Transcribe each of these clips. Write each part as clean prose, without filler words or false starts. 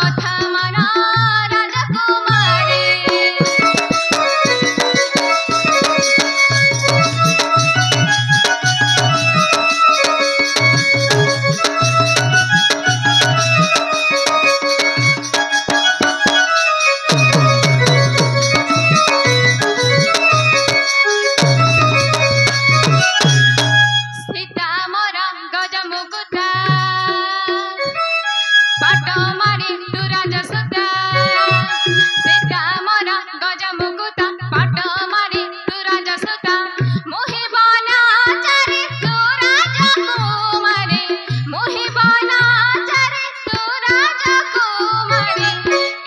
कथा मन राजकुमारी सीता मोर गज मुकुता पाट मारी तू राजसुता सीता मोर गज मुकुता पाट मारी तू राजसुता मोहि बना चारि तू राजकुमारी मोहि बना चारि तू राजकुमारी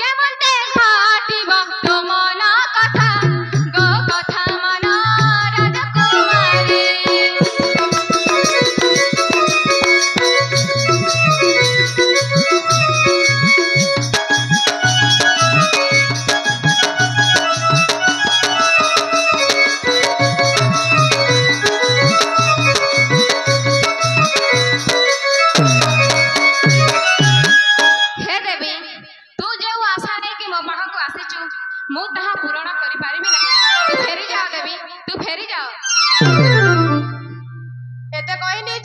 केमते घाटिब तो मन कथा गो कथा मन राजकुमारी हे देवी तू जो आशा नहीं कि मो पाखक आसीचु मु ताहा पूरण करि पारिबि नहीं तू फेरी जाओ देवी तू फेरी जाओ एते कहनी